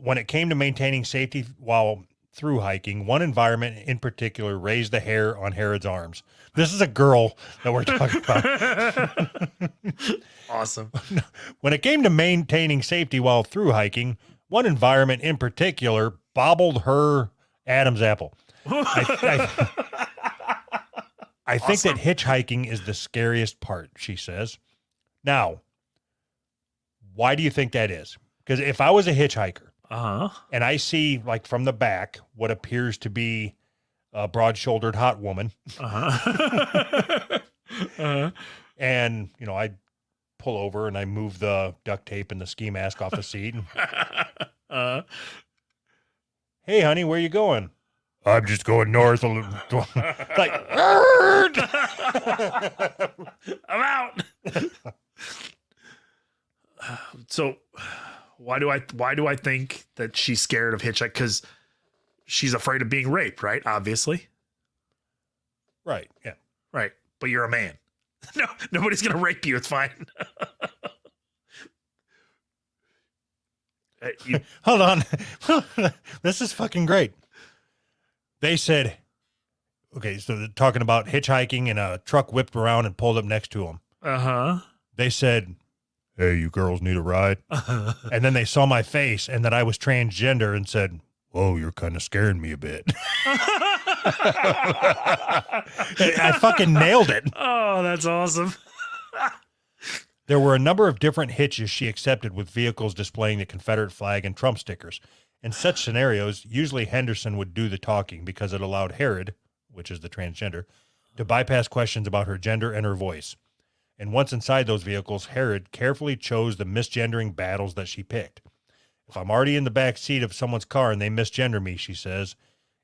when it came to maintaining safety while through hiking, one environment in particular raised the hair on Herod's arms. This is a girl that we're talking about. Awesome. When it came to maintaining safety while through hiking, one environment in particular bobbled her Adam's apple. I think that hitchhiking is the scariest part, she says. Now, why do you think that is? Because if I was a hitchhiker and I see, like, from the back what appears to be a broad-shouldered hot woman, and, you know, I pull over and I move the duct tape and the ski mask off the seat. Hey, honey, where you going? I'm just going north a little. Like, I'm out. So why do I think that she's scared of hitchhike? Because she's afraid of being raped, right? Obviously. right. Yeah. Right. But you're a man. No, nobody's gonna rape you. It's fine. Hold on. This is fucking great. They said, okay, so they're talking about hitchhiking and a truck whipped around and pulled up next to them. Uh-huh. They said, "Hey, you girls need a ride?" And then they saw my face and that I was transgender and said, "Whoa, you're kind of scaring me a bit." I fucking nailed it. Oh, that's awesome. There were a number of different hitches she accepted with vehicles displaying the Confederate flag and Trump stickers. In such scenarios, usually Henderson would do the talking because it allowed Herod, which is the transgender, to bypass questions about her gender and her voice. And once inside those vehicles, Herod carefully chose the misgendering battles that she picked. "If I'm already in the back seat of someone's car and they misgender me," she says,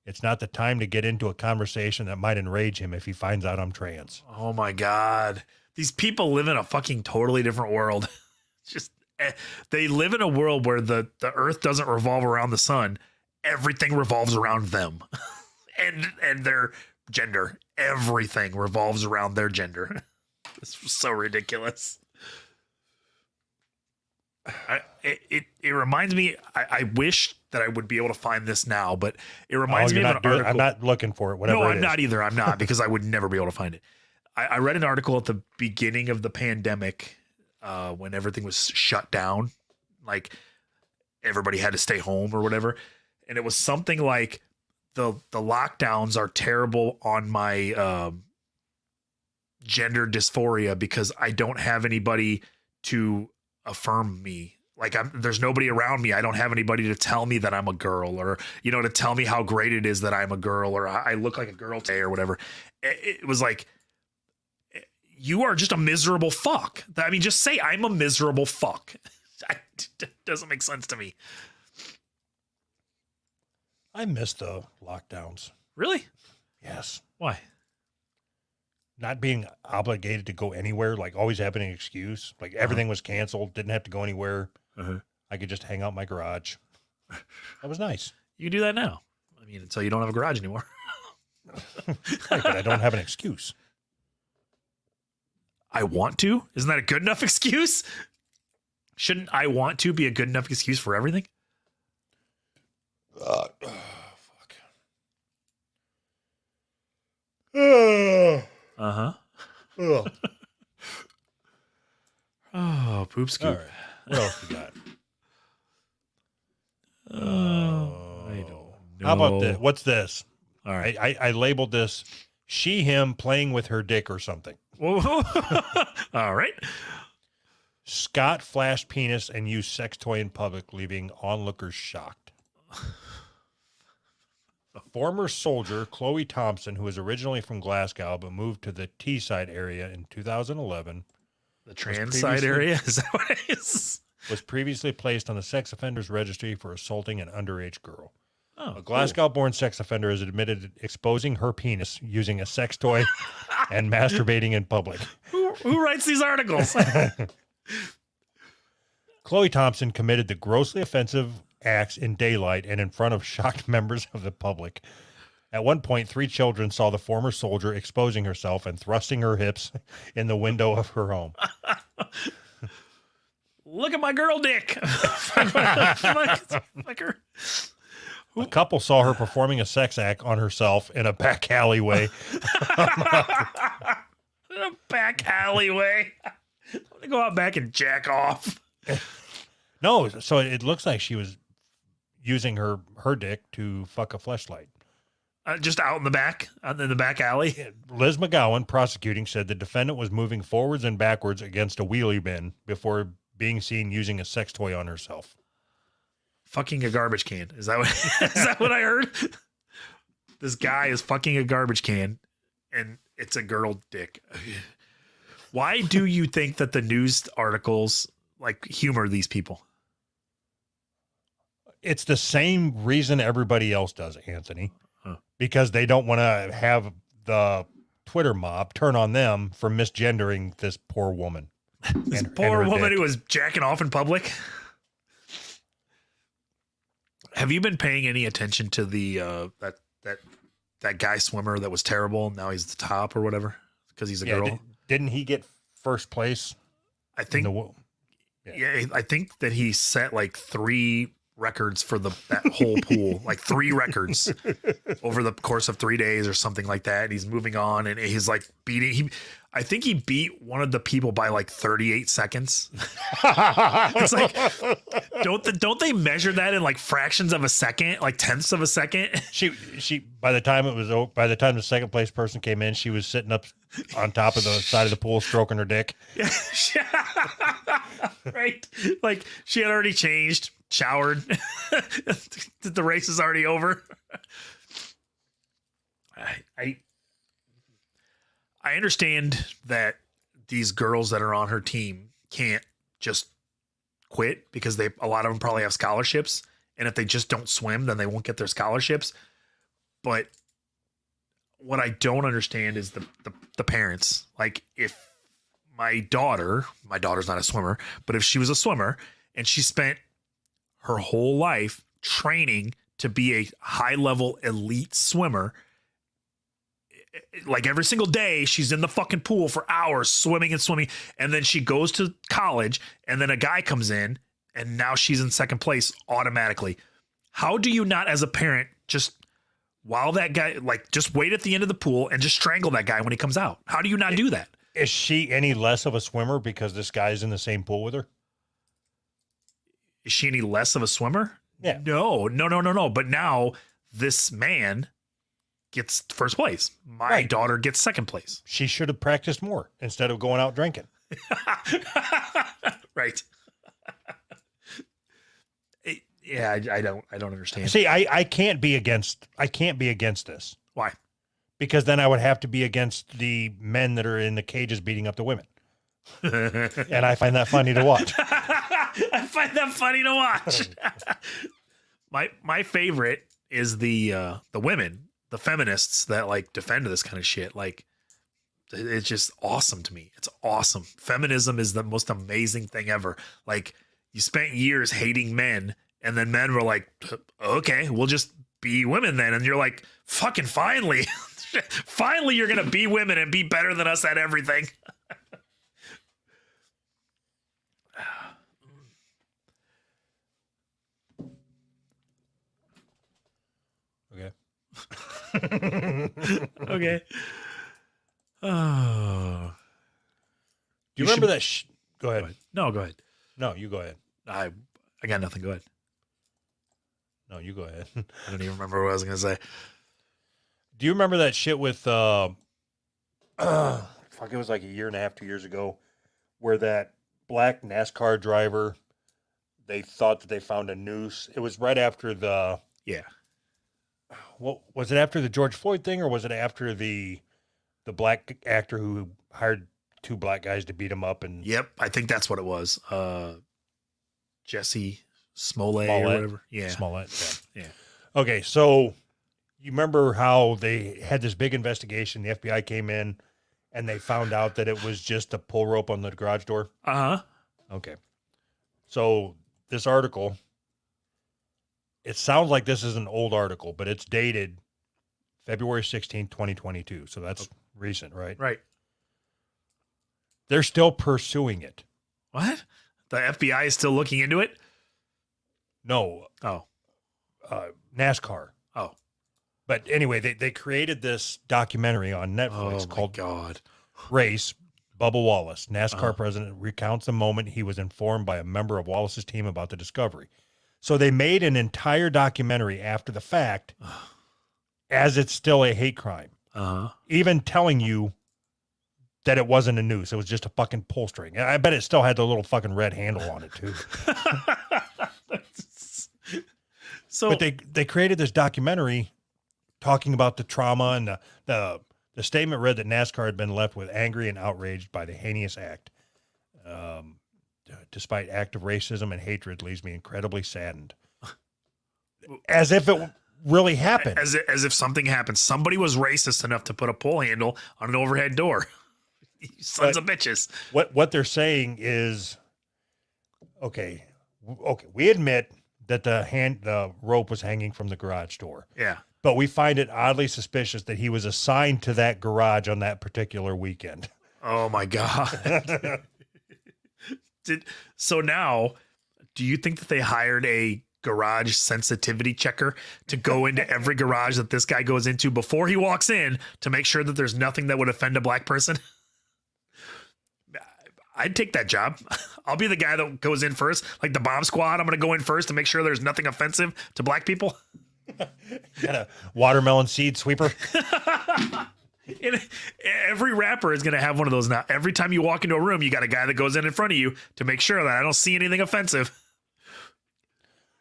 "it's not the time to get into a conversation that might enrage him if he finds out I'm trans." Oh my God. These people live in a fucking totally different world. Just they live in a world where the earth doesn't revolve around the sun. Everything revolves around them. and their gender. Everything revolves around their gender. It's so ridiculous. It reminds me, I wish that I would be able to find this now, but it reminds me of an article. I'm not looking for it. Whatever. No, it I'm is. not either. I'm not, because I would never be able to find it. I read an article at the beginning of the pandemic, when everything was shut down, like everybody had to stay home or whatever. And it was something like the lockdowns are terrible on my gender dysphoria because I don't have anybody to affirm me. Like there's nobody around me. I don't have anybody to tell me that I'm a girl, or, you know, to tell me how great it is that I'm a girl, or I look like a girl today or whatever. It was like, you are just a miserable fuck. I mean, just say I'm a miserable fuck. It doesn't make sense to me. I miss the lockdowns. Really? Yes. Why? Not being obligated to go anywhere, like always having an excuse. Like everything was canceled, didn't have to go anywhere. I could just hang out in my garage. That was nice. You can do that now. I mean, until you don't have a garage anymore. Right, but I don't have an excuse. I want to? Isn't that a good enough excuse? Shouldn't I want to be a good enough excuse for everything? Fuck. Uh-huh. Ugh. Oh, poop All scoop. right. What else we got? I don't know. How about this? What's this? All right. I labeled this "she him playing with her dick" or something. Whoa. All right. Scott flashed penis and used sex toy in public, leaving onlookers shocked. A former soldier, Chloe Thompson, who was originally from Glasgow but moved to the Teesside area in 2011, The trans side area? Is that what it is? was previously placed on the sex offenders registry for assaulting an underage girl. Oh, A Glasgow-born sex offender has admitted exposing her penis using a sex toy and masturbating in public. Who writes these articles? Chloe Thompson committed the grossly offensive acts in daylight and in front of shocked members of the public. At one point, 3 children saw the former soldier exposing herself and thrusting her hips in the window of her home. Look at my girl dick. A couple saw her performing a sex act on herself in a back alleyway. In a back alleyway. I'm going to go out back and jack off. No, so it looks like she was using her dick to fuck a fleshlight. Just out in the back alley. Liz McGowan, prosecuting, said the defendant was moving forwards and backwards against a wheelie bin before being seen using a sex toy on herself. Fucking a garbage can. Is that what I heard? This guy is fucking a garbage can and it's a girl dick. Why do you think that the news articles like humor these people? It's the same reason everybody else does, Anthony. Because they don't want to have the Twitter mob turn on them for misgendering this poor woman. This poor woman who was jacking off in public. Have you been paying any attention to the that guy swimmer that was terrible? Now he's the top or whatever because he's a girl. Didn't he get first place? I think. Yeah, I think that he set like 3 records for that whole pool, like 3 records over the course of 3 days or something like that. And he's moving on and he's like beating. I think he beat one of the people by like 38 seconds. It's like, don't they measure that in like fractions of a second, like tenths of a second? She by the time the second place person came in, she was sitting up on top of the side of the pool stroking her dick. Right. Like she had already changed, showered. The race is already over. I understand that these girls that are on her team can't just quit because a lot of them probably have scholarships. And if they just don't swim, then they won't get their scholarships. But what I don't understand is the parents. Like if my daughter's not a swimmer, but if she was a swimmer and she spent her whole life training to be a high level elite swimmer, like every single day she's in the fucking pool for hours swimming, and then she goes to college and then a guy comes in and now she's in second place automatically. How do you not, as a parent, just while that guy, like, just wait at the end of the pool and just strangle that guy when he comes out? How do you not do that? Is she any less of a swimmer because this guy's in the same pool with her? Is she any less of a swimmer? Yeah. No. But now this man gets first place. My daughter gets second place. She should have practiced more instead of going out drinking. Right. Yeah, I don't understand. See, I can't be against this. Why? Because then I would have to be against the men that are in the cages beating up the women. And I find that funny to watch. I find that funny to watch. My favorite is the women, the feminists that like defend this kind of shit. Like, it's just awesome to me. It's awesome. Feminism is the most amazing thing ever. Like, you spent years hating men, and then men were like, okay, we'll just be women then. And you're like, fucking finally, finally you're going to be women and be better than us at everything. Okay. Okay. Oh. Do you remember that? Go ahead. No, go ahead. No, you go ahead. I got nothing. Go ahead. No, you go ahead. I don't even remember what I was going to say. Do you remember that shit with, fuck, it was like a year and a half, 2 years ago, where that black NASCAR driver, they thought that they found a noose. It was right after Yeah. What was it, after the George Floyd thing, or was it after the black actor who hired two black guys to beat him up? And Yep, I think that's what it was. Jesse Smollett or whatever. Yeah. Smollett. Yeah. Okay, so you remember how they had this big investigation? The FBI came in and they found out that it was just a pull rope on the garage door. Uh-huh. Okay. So this article, it sounds like this is an old article, but it's dated February 16, 2022. So that's recent, right? Right. They're still pursuing it. What? The FBI is still looking into it? No. Oh. NASCAR. Oh. But anyway, they created this documentary on Netflix called God. Race. Bubba Wallace, NASCAR president, recounts the moment he was informed by a member of Wallace's team about the discovery. So they made an entire documentary after the fact, as it's still a hate crime. Uh-huh. Even telling you that it wasn't a noose. It was just a fucking pull string. And I bet it still had the little fucking red handle on it too. But they created this documentary talking about the trauma, and the statement read that NASCAR had been left with angry and outraged by the heinous act. Despite active racism and hatred, leaves me incredibly saddened. As if it really happened. As if something happened. Somebody was racist enough to put a pull handle on an overhead door. You sons of bitches. What they're saying is, okay, we admit that the rope was hanging from the garage door. Yeah. But we find it oddly suspicious that he was assigned to that garage on that particular weekend. Oh my God. So now, do you think that they hired a garage sensitivity checker to go into every garage that this guy goes into before he walks in to make sure that there's nothing that would offend a black person? I'd take that job. I'll be the guy that goes in first, like the bomb squad. I'm going to go in first to make sure there's nothing offensive to black people. Got a watermelon seed sweeper. And every rapper is going to have one of those now. Every time you walk into a room, you got a guy that goes in front of you to make sure that I don't see anything offensive.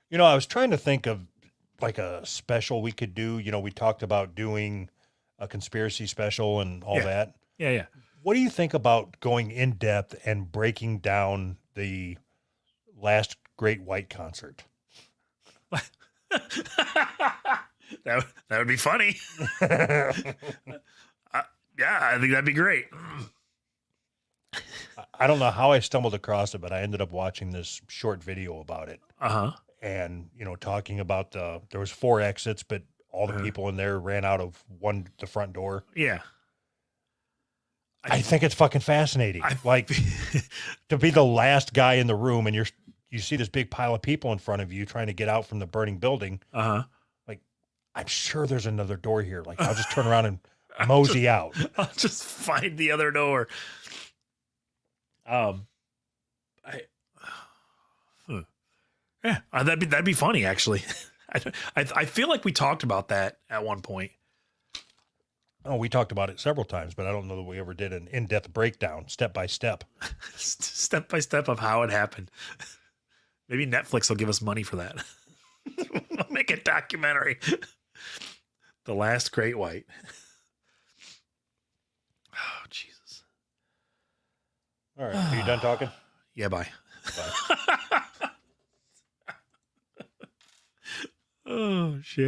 You know, I was trying to think of like a special we could do. You know, we talked about doing a conspiracy special and all that. Yeah. What do you think about going in depth and breaking down the last Great White concert? That would be funny. Yeah, I think that'd be great. I don't know how I stumbled across it, but I ended up watching this short video about it. Uh-huh. And, you know, talking about there was 4 exits, but all the people in there ran out of the front door. Yeah. I think it's fucking fascinating. Like to be the last guy in the room and you see this big pile of people in front of you trying to get out from the burning building. Uh-huh. Like, I'm sure there's another door here. Like, I'll just turn around and mosey out. I'll just find the other door. That'd be funny actually. I feel like we talked about that at one point. Oh, we talked about it several times, but I don't know that we ever did an in-depth breakdown, step by step. Step by step of how it happened. Maybe Netflix will give us money for that. We'll make a documentary. The Last Great White. Oh, Jesus. All right. Are you done talking? Yeah, bye. Bye. Oh, shit.